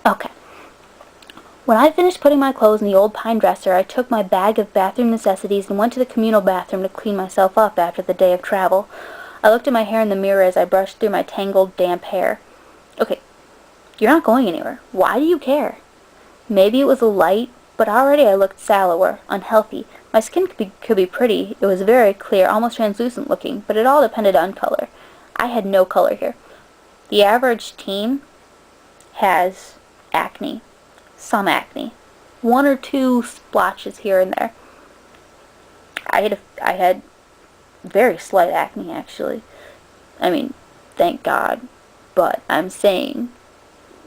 Okay. When I finished putting my clothes in the old pine dresser, I took my bag of bathroom necessities and went to the communal bathroom to clean myself up after the day of travel. I looked at my hair in the mirror as I brushed through my tangled, damp hair. Okay, you're not going anywhere. Why do you care? Maybe it was the light, but already I looked sallower, unhealthy. My skin could be pretty. It was very clear, almost translucent looking, but it all depended on color. I had no color here. The average teen has acne. Some acne. One or two splotches here and there. I had very slight acne, actually. I mean, thank God. But I'm saying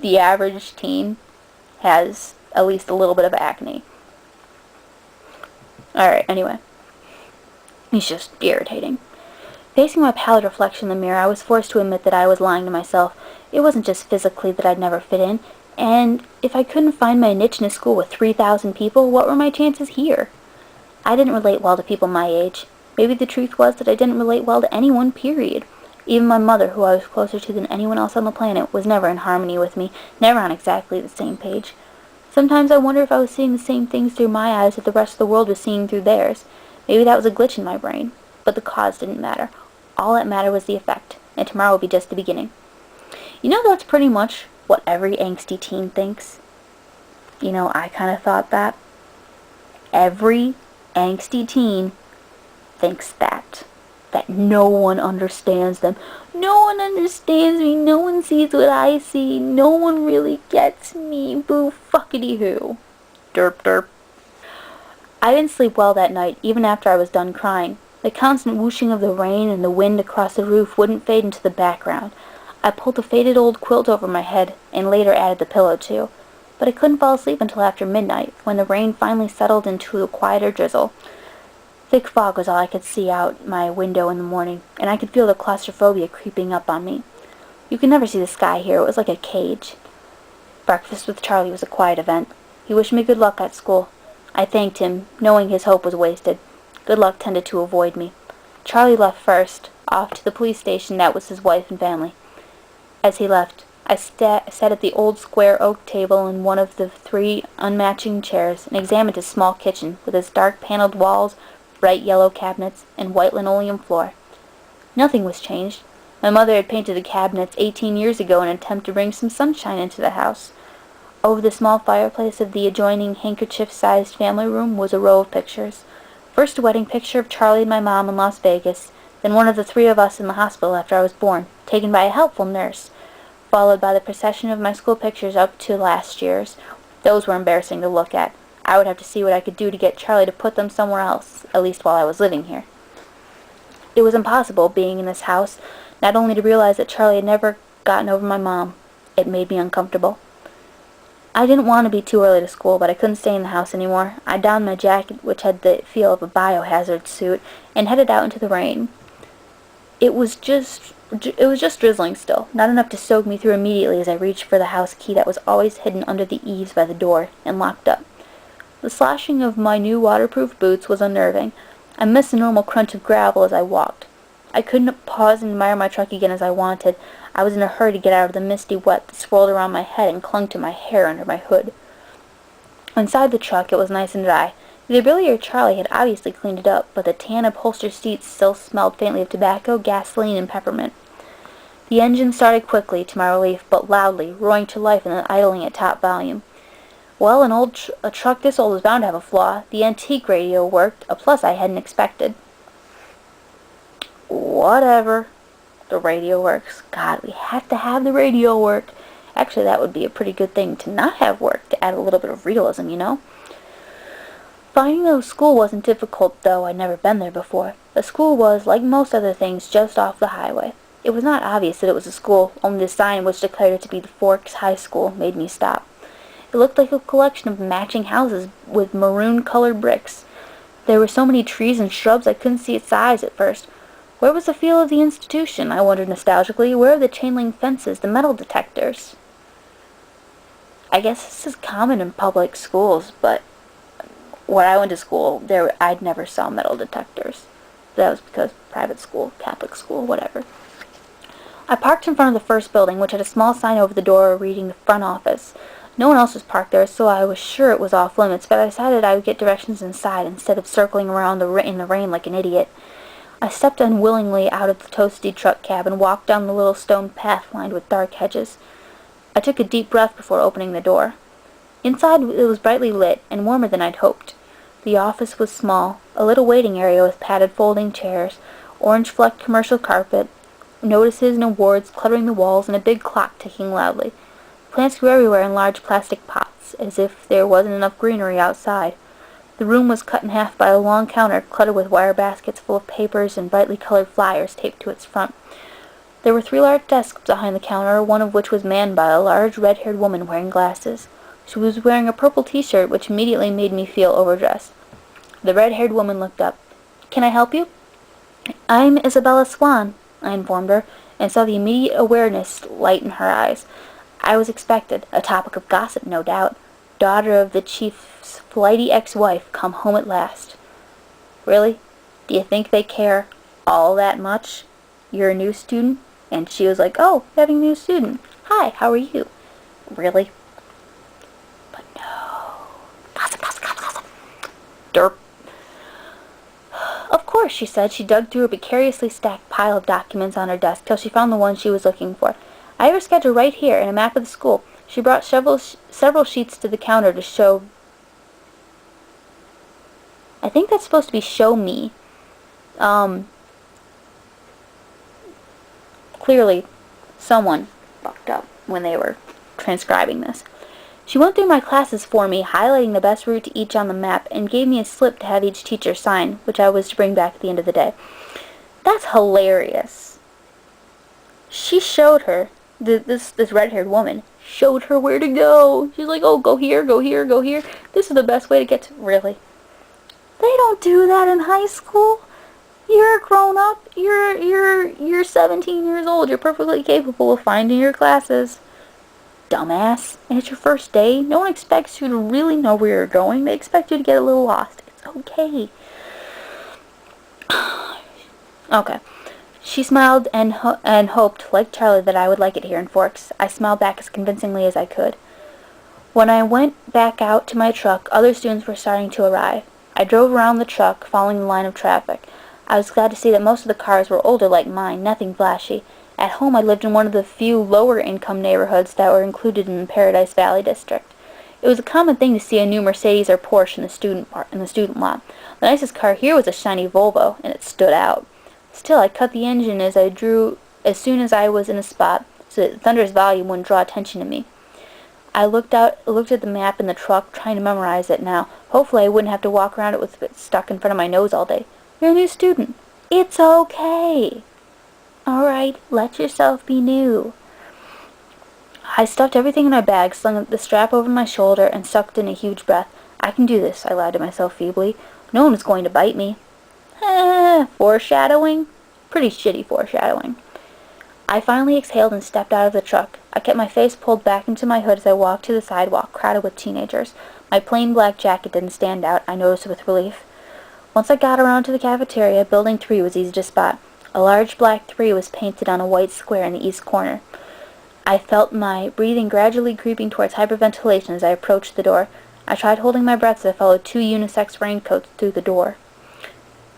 the average teen has at least a little bit of acne. Alright, anyway. He's just irritating. Facing my pallid reflection in the mirror, I was forced to admit that I was lying to myself. It wasn't just physically that I'd never fit in, and if I couldn't find my niche in a school with 3,000 people, what were my chances here? I didn't relate well to people my age. Maybe the truth was that I didn't relate well to anyone, period. Even my mother, who I was closer to than anyone else on the planet, was never in harmony with me, never on exactly the same page. Sometimes I wonder if I was seeing the same things through my eyes that the rest of the world was seeing through theirs. Maybe that was a glitch in my brain. But the cause didn't matter. All that mattered was the effect, and tomorrow would be just the beginning. You know, that's pretty much what every angsty teen thinks. You know, I kind of thought that. Every angsty teen thinks that. That no one understands them. No one understands me. No one sees what I see. No one really gets me. Boo fuckity hoo. Derp derp. I didn't sleep well that night, even after I was done crying. The constant whooshing of the rain and the wind across the roof wouldn't fade into the background. I pulled the faded old quilt over my head, and later added the pillow too. But I couldn't fall asleep until after midnight, when the rain finally settled into a quieter drizzle. Thick fog was all I could see out my window in the morning, and I could feel the claustrophobia creeping up on me. You could never see the sky here. It was like a cage. Breakfast with Charlie was a quiet event. He wished me good luck at school. I thanked him, knowing his hope was wasted. Good luck tended to avoid me. Charlie left first, off to the police station that was his wife and family. As he left, I sat at the old square oak table in one of the 3 unmatching chairs and examined his small kitchen with its dark paneled walls, bright yellow cabinets, and white linoleum floor. Nothing was changed. My mother had painted the cabinets 18 years ago in an attempt to bring some sunshine into the house. Over the small fireplace of the adjoining handkerchief-sized family room was a row of pictures. First a wedding picture of Charlie and my mom in Las Vegas, then one of the 3 of us in the hospital after I was born, taken by a helpful nurse, followed by the procession of my school pictures up to last year's. Those were embarrassing to look at. I would have to see what I could do to get Charlie to put them somewhere else, at least while I was living here. It was impossible, being in this house, not only to realize that Charlie had never gotten over my mom. It made me uncomfortable. I didn't want to be too early to school, but I couldn't stay in the house anymore. I donned my jacket, which had the feel of a biohazard suit, and headed out into the rain. It was just drizzling still, not enough to soak me through immediately as I reached for the house key that was always hidden under the eaves by the door and locked up. The sloshing of my new waterproof boots was unnerving. I missed the normal crunch of gravel as I walked. I couldn't pause and admire my truck again as I wanted. I was in a hurry to get out of the misty wet that swirled around my head and clung to my hair under my hood. Inside the truck it was nice and dry. Either Billy or Charlie had obviously cleaned it up, but the tan upholstered seats still smelled faintly of tobacco, gasoline, and peppermint. The engine started quickly, to my relief, but loudly, roaring to life and then idling at top volume. Well, a truck this old was bound to have a flaw. The antique radio worked, a plus I hadn't expected. Whatever. The radio works. God, we have to have the radio work. Actually, that would be a pretty good thing to not have work, to add a little bit of realism, you know? Finding a school wasn't difficult, though I'd never been there before. The school was, like most other things, just off the highway. It was not obvious that it was a school, only the sign, which declared it to be the Forks High School, made me stop. It looked like a collection of matching houses with maroon-colored bricks. There were so many trees and shrubs I couldn't see its size at first. Where was the feel of the institution? I wondered nostalgically. Where are the chain-link fences, the metal detectors? I guess this is common in public schools, but when I went to school, I'd never saw metal detectors. That was because private school, Catholic school, whatever. I parked in front of the first building, which had a small sign over the door reading the front office. No one else was parked there, so I was sure it was off limits, but I decided I would get directions inside instead of circling around in the rain like an idiot. I stepped unwillingly out of the toasty truck cab and walked down the little stone path lined with dark hedges. I took a deep breath before opening the door. Inside it was brightly lit and warmer than I'd hoped. The office was small, a little waiting area with padded folding chairs, orange-flecked commercial carpet, notices and awards cluttering the walls, and a big clock ticking loudly. Plants grew everywhere in large plastic pots, as if there wasn't enough greenery outside. The room was cut in half by a long counter cluttered with wire baskets full of papers and brightly colored flyers taped to its front. There were 3 large desks behind the counter, one of which was manned by a large red-haired woman wearing glasses. She was wearing a purple t-shirt, which immediately made me feel overdressed. The red-haired woman looked up. "Can I help you?" "I'm Isabella Swan," I informed her, and saw the immediate awareness light in her eyes. I was expected, a topic of gossip, no doubt. Daughter of the chief's flighty ex-wife, come home at last. "Really? Do you think they care all that much? You're a new student?" And she was like, "Oh, having a new student. Hi, how are you?" "Really?" But no. Gossip, gossip, gossip, gossip. Derp. "Of course," she said. She dug through a precariously stacked pile of documents on her desk till she found the one she was looking for. "I have her schedule right here and a map of the school." She brought several sheets to the counter to show... I think that's supposed to be show me. Clearly, someone fucked up when they were transcribing this. She went through my classes for me, highlighting the best route to each on the map, and gave me a slip to have each teacher sign, which I was to bring back at the end of the day. That's hilarious. She showed her, this red-haired woman, showed her where to go. She's like, "Oh, go here, go here, go here. This is the best way to get to..." Really? They don't do that in high school. You're a grown-up. You're 17 years old. You're perfectly capable of finding your classes. Dumbass. And it's your first day. No one expects you to really know where you're going. They expect you to get a little lost. It's okay. Okay. She smiled and hoped, like Charlie, that I would like it here in Forks. I smiled back as convincingly as I could. When I went back out to my truck, other students were starting to arrive. I drove around the truck, following the line of traffic. I was glad to see that most of the cars were older like mine, nothing flashy. At home I lived in one of the few lower-income neighborhoods that were included in the Paradise Valley district. It was a common thing to see a new Mercedes or Porsche in the student lot. The nicest car here was a shiny Volvo, and it stood out. Still, I cut the engine as soon as I was in a spot, so that the thunder's volume wouldn't draw attention to me. I looked at the map in the truck, trying to memorize it now. Hopefully I wouldn't have to walk around it with it stuck in front of my nose all day. "You're a new student." "It's okay." "Alright, let yourself be new." I stuffed everything in my bag, slung the strap over my shoulder, and sucked in a huge breath. "I can do this," I lied to myself feebly. "No one is going to bite me." Foreshadowing? Pretty shitty foreshadowing. I finally exhaled and stepped out of the truck. I kept my face pulled back into my hood as I walked to the sidewalk, crowded with teenagers. My plain black jacket didn't stand out, I noticed with relief. Once I got around to the cafeteria, Building 3 was easy to spot. A large black 3 was painted on a white square in the east corner. I felt my breathing gradually creeping towards hyperventilation as I approached the door. I tried holding my breath as I followed 2 unisex raincoats through the door.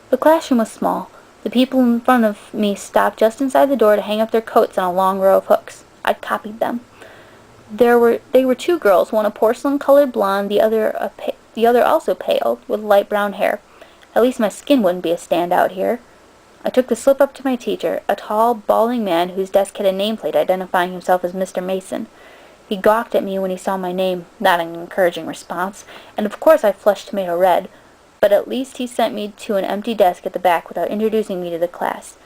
The classroom was small. The people in front of me stopped just inside the door to hang up their coats on a long row of hooks. I copied them. They were 2 girls, one a porcelain-colored blonde, the other also pale, with light brown hair. At least my skin wouldn't be a standout here. I took the slip up to my teacher, a tall, balding man whose desk had a nameplate identifying himself as Mr. Mason. He gawked at me when he saw my name, not an encouraging response, and of course I flushed tomato red, but at least he sent me to an empty desk at the back without introducing me to the class.